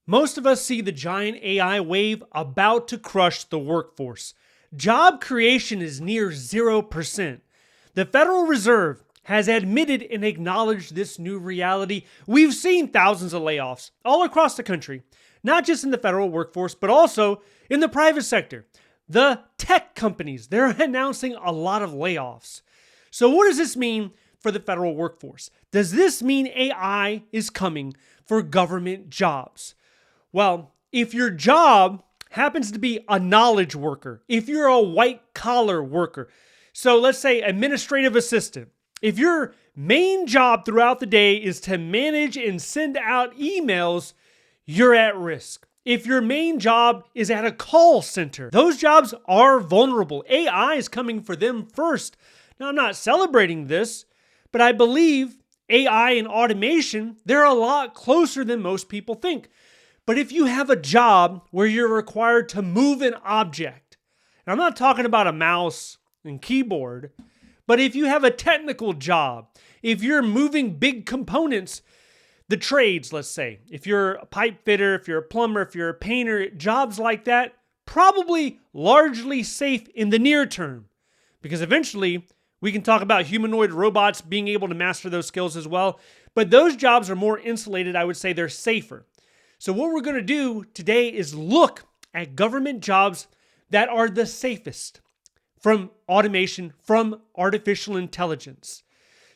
Most of us see the giant AI wave about to crush the workforce. Job creation is near 0%. The Federal Reserve has admitted and acknowledged this new reality. We've seen thousands of layoffs all across the country, not just in the federal workforce, but also in the private sector. The tech companies, they're announcing a lot of layoffs. So what does this mean for the federal workforce? Does this mean AI is coming for government jobs? Well, if your job happens to be a knowledge worker, if you're a white-collar worker, so let's say administrative assistant, if your main job throughout the day is to manage and send out emails, you're at risk. If your main job is at a call center, those jobs are vulnerable. AI is coming for them first. Now, I'm not celebrating this, but I believe AI and automation, they're a lot closer than most people think. But if you have a job where you're required to move an object, and I'm not talking about a mouse and keyboard, but if you have a technical job, if you're moving big components, the trades, let's say, if you're a pipe fitter, if you're a plumber, if you're a painter, jobs like that, probably largely safe in the near term. Because eventually, we can talk about humanoid robots being able to master those skills as well. But those jobs are more insulated. I would say they're safer. So what we're going to do today is look at government jobs that are the safest from automation, from artificial intelligence.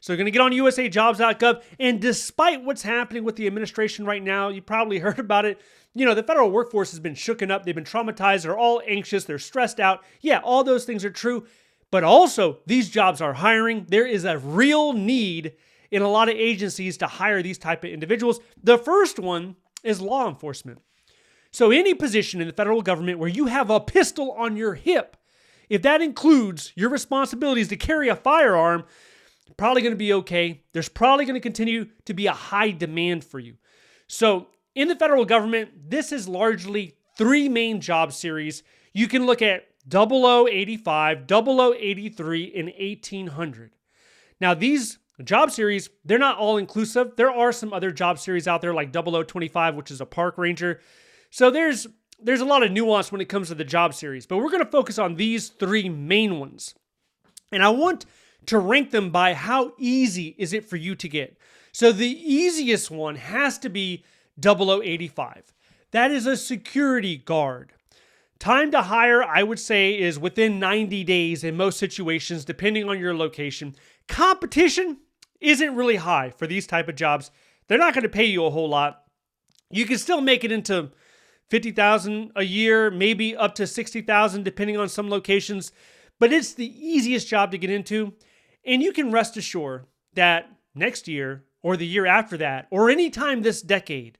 So you're going to get on usajobs.gov, and despite what's happening with the administration right now, you probably heard about it, the federal workforce has been shooken up, they've been traumatized, they're all anxious, they're stressed out. Yeah, all those things are true, but also these jobs are hiring. There is a real need in a lot of agencies to hire these type of individuals. The first one is law enforcement. So any position in the federal government where you have a pistol on your hip, if that includes your responsibilities to carry a firearm, you're probably going to be okay. There's probably going to continue to be a high demand for you. So in the federal government, this is largely three main job series. You can look at 0085, 0083, and 1800. Now these job series, they're not all inclusive. There are some other job series out there like 0025, which is a park ranger. So there's a lot of nuance when it comes to the job series, but we're going to focus on these three main ones. And I want to rank them by how easy is it for you to get. So the easiest one has to be 0085. That is a security guard. Time to hire, I would say, is within 90 days in most situations, depending on your location. Competition isn't really high for these type of jobs. They're not going to pay you a whole lot. You can still make it into $50,000 a year, maybe up to $60,000 depending on some locations, but it's the easiest job to get into. And you can rest assured that next year or the year after that, or any time this decade,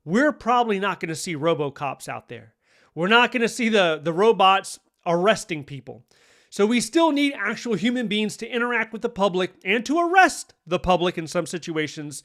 we're probably not going to see RoboCops out there. We're not going to see the robots arresting people. So we still need actual human beings to interact with the public and to arrest the public in some situations.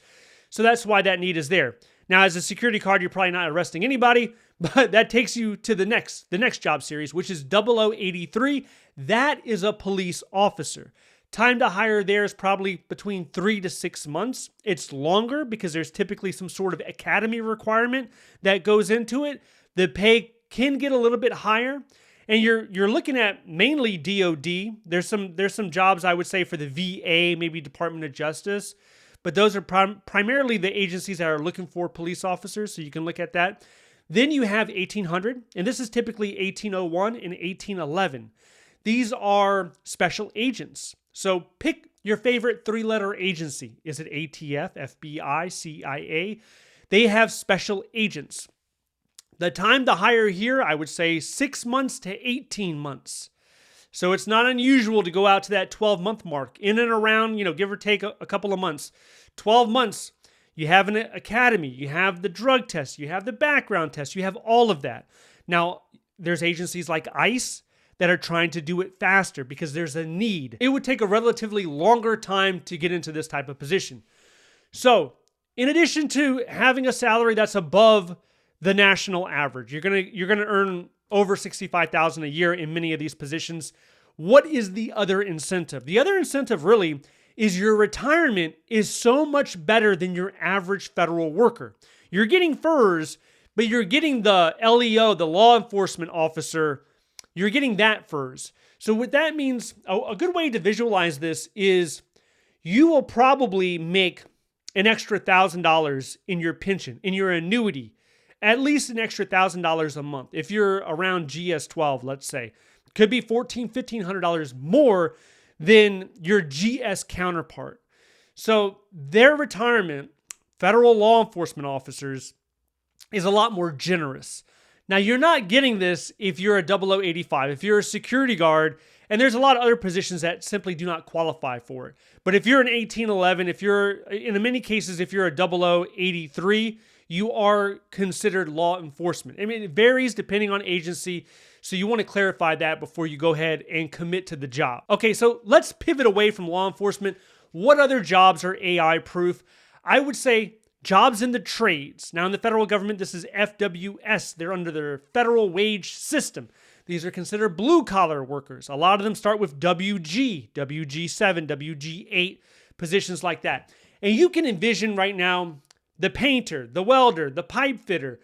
So that's why that need is there. Now, as a security guard, you're probably not arresting anybody, but that takes you to the next job series, which is 0083. That is a police officer. Time to hire there is probably between 3 to 6 months. It's longer because there's typically some sort of academy requirement that goes into it. The pay can get a little bit higher. And you're looking at mainly DOD. There's some jobs, I would say, for the VA, maybe Department of Justice. But those are primarily the agencies that are looking for police officers, so you can look at that. Then you have 1800, and this is typically 1801 and 1811. These are special agents. So pick your favorite three-letter agency. Is it ATF, FBI, CIA? They have special agents. The time to hire here, I would say 6 months to 18 months. So it's not unusual to go out to that 12-month mark, in and around, give or take a couple of months. 12 months, you have an academy, you have the drug test, you have the background test, you have all of that. Now, there's agencies like ICE that are trying to do it faster because there's a need. It would take a relatively longer time to get into this type of position. So, in addition to having a salary that's above the national average, you're gonna earn over $65,000 a year in many of these positions. What is the other incentive? The other incentive really is your retirement is so much better than your average federal worker. You're getting FERS but you're getting the LEO, the law enforcement officer, you're getting that FERS. So what that means, a good way to visualize this is you will probably make an extra $1,000 in your pension, in your annuity, at least an extra $1,000 a month. If you're around GS12, let's say, could be $1,400, $1,500 more than your GS counterpart. So their retirement, federal law enforcement officers, is a lot more generous. Now, you're not getting this if you're a 0085, if you're a security guard, and there's a lot of other positions that simply do not qualify for it. But if you're an 1811, if you're, in many cases, if you're a 0083, you are considered law enforcement. I mean, it varies depending on agency, so you want to clarify that before you go ahead and commit to the job. Okay, so let's pivot away from law enforcement. What other jobs are AI proof? I would say jobs in the trades. Now, in the federal government, this is FWS. They're under their federal wage system. These are considered blue-collar workers. A lot of them start with WG, WG7, WG8, positions like that. And you can envision right now the painter, the welder, the pipe fitter.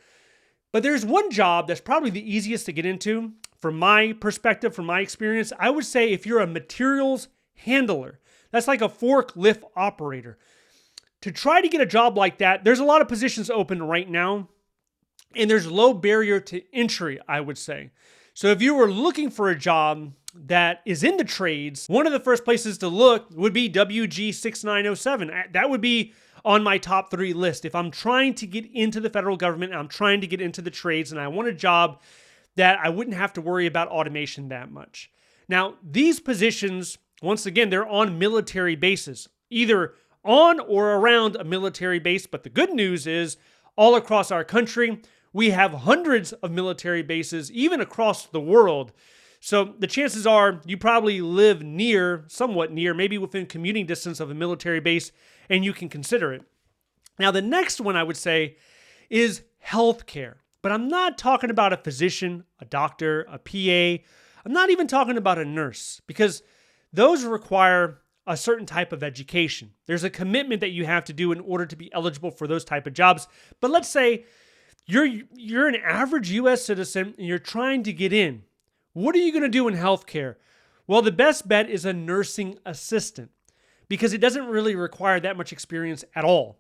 But there's one job that's probably the easiest to get into. From my perspective, from my experience, I would say if you're a materials handler, that's like a forklift operator. To try to get a job like that, there's a lot of positions open right now, and there's low barrier to entry, I would say. So if you were looking for a job that is in the trades, one of the first places to look would be WG6907. That would be on my top 3 list. If I'm trying to get into the federal government, I'm trying to get into the trades, and I want a job that I wouldn't have to worry about automation that much. Now, these positions, once again, they're on military bases, either on or around a military base. But the good news is all across our country, we have hundreds of military bases, even across the world. So the chances are you probably live near, somewhat near, maybe within commuting distance of a military base, and you can consider it. Now, the next one I would say is healthcare. But I'm not talking about a physician, a doctor, a PA. I'm not even talking about a nurse, because those require a certain type of education. There's a commitment that you have to do in order to be eligible for those type of jobs. But let's say you're an average U.S. citizen and you're trying to get in. What are you going to do in healthcare? Well, the best bet is a nursing assistant, because it doesn't really require that much experience at all.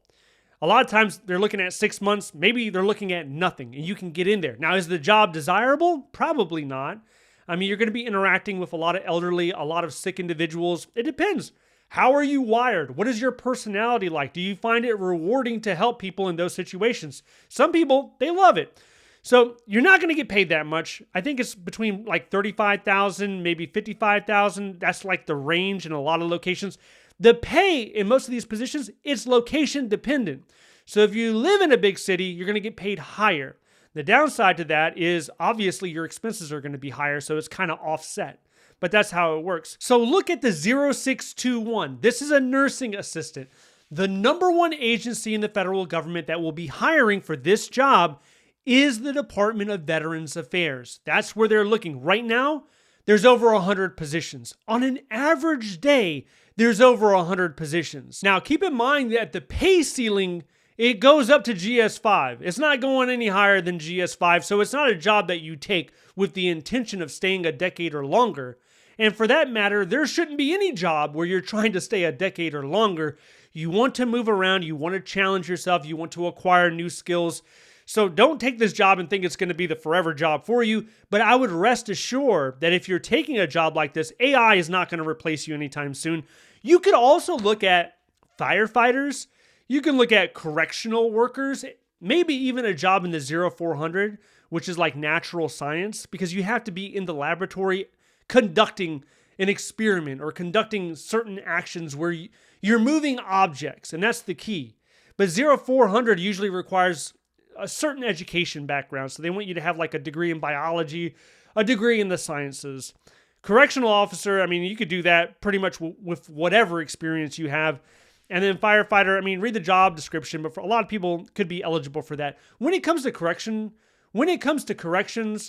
A lot of times they're looking at 6 months, maybe they're looking at nothing, and you can get in there. Now, is the job desirable? Probably not. I mean, you're going to be interacting with a lot of elderly, a lot of sick individuals. It depends. How are you wired? What is your personality like? Do you find it rewarding to help people in those situations? Some people, they love it. So you're not going to get paid that much. I think it's between like $35,000, maybe $55,000. That's like the range in a lot of locations. The pay in most of these positions, it's location dependent. So if you live in a big city, you're going to get paid higher. The downside to that is obviously your expenses are going to be higher, so it's kind of offset. But that's how it works. So look at the 0621. This is a nursing assistant. The number one agency in the federal government that will be hiring for this job is the Department of Veterans Affairs. That's where they're looking. Right now, there's over 100 positions. On an average day, there's over 100 positions. Now, keep in mind that the pay ceiling, it goes up to GS5. It's not going any higher than GS5, so it's not a job that you take with the intention of staying a decade or longer. And for that matter, there shouldn't be any job where you're trying to stay a decade or longer. You want to move around, you want to challenge yourself, you want to acquire new skills. So don't take this job and think it's going to be the forever job for you. But I would rest assured that if you're taking a job like this, AI is not going to replace you anytime soon. You could also look at firefighters. You can look at correctional workers, maybe even a job in the 0400, which is like natural science, because you have to be in the laboratory conducting an experiment or conducting certain actions where you're moving objects, and that's the key. But 0400 usually requires a certain education background, so they want you to have like a degree in biology, a degree in the sciences. Correctional officer, I mean, you could do that pretty much with whatever experience you have. And then firefighter, I mean, read the job description, but for a lot of people could be eligible for that. When it comes to corrections,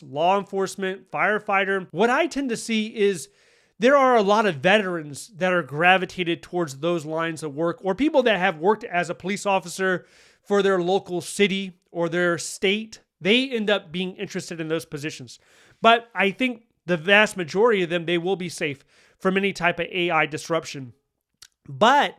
law enforcement, firefighter, what I tend to see is there are a lot of veterans that are gravitated towards those lines of work, or people that have worked as a police officer for their local city or their state, they end up being interested in those positions. But I think the vast majority of them, they will be safe from any type of AI disruption. But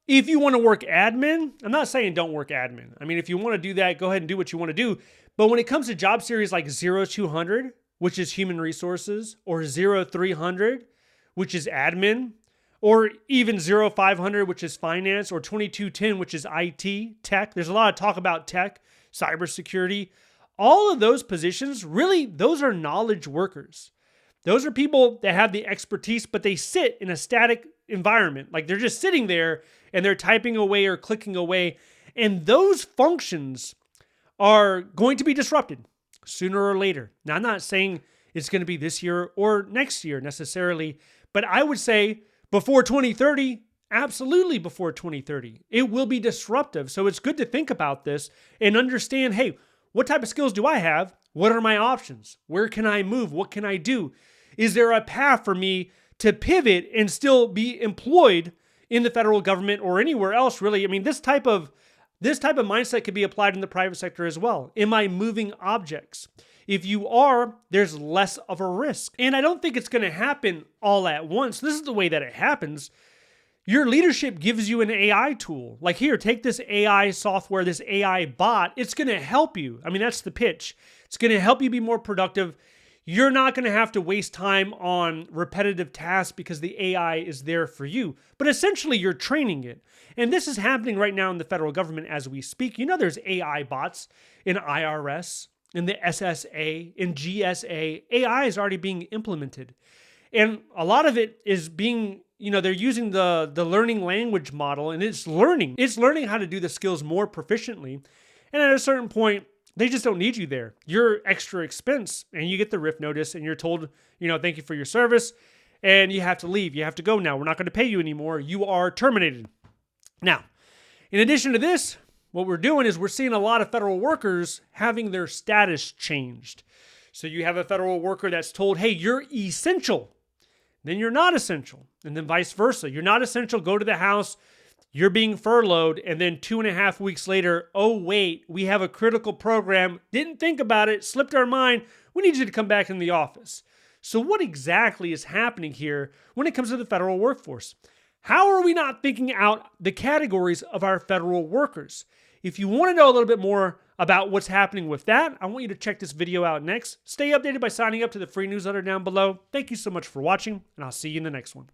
if you want to work admin, I'm not saying don't work admin. I mean, if you want to do that, go ahead and do what you want to do. But when it comes to job series like 0200, which is human resources, or 0300, which is admin, or even 0500, which is finance, or 2210, which is IT, tech. There's a lot of talk about tech, cybersecurity. All of those positions, really, those are knowledge workers. Those are people that have the expertise, but they sit in a static environment. Like they're just sitting there and they're typing away or clicking away. And those functions are going to be disrupted sooner or later. Now, I'm not saying it's going to be this year or next year necessarily, but I would say before 2030, absolutely before 2030, it will be disruptive. So it's good to think about this and understand, hey, what type of skills do I have? What are my options? Where can I move? What can I do? Is there a path for me to pivot and still be employed in the federal government or anywhere else, really? I mean, this type of mindset could be applied in the private sector as well. Am I moving objects? If you are, there's less of a risk. And I don't think it's going to happen all at once. This is the way that it happens. Your leadership gives you an AI tool. Like here, take this AI software, this AI bot. It's going to help you. I mean, that's the pitch. It's going to help you be more productive. You're not going to have to waste time on repetitive tasks because the AI is there for you. But essentially, you're training it. And this is happening right now in the federal government as we speak. You know, there's AI bots in IRS, in the SSA, in GSA. AI is already being implemented. And a lot of it is being, they're using the learning language model, and it's learning. It's learning how to do the skills more proficiently. And at a certain point, they just don't need you there. You're extra expense, and you get the RIF notice, and you're told, thank you for your service, and you have to leave. You have to go now. We're not going to pay you anymore. You are terminated. Now, in addition to this, what we're doing is we're seeing a lot of federal workers having their status changed. So you have a federal worker that's told, hey, you're essential. Then you're not essential. And then vice versa. You're not essential. Go to the house. You're being furloughed, and then 2.5 weeks later, oh wait, we have a critical program, didn't think about it, slipped our mind, we need you to come back in the office. So what exactly is happening here when it comes to the federal workforce? How are we not thinking out the categories of our federal workers? If you want to know a little bit more about what's happening with that, I want you to check this video out next. Stay updated by signing up to the free newsletter down below. Thank you so much for watching, and I'll see you in the next one.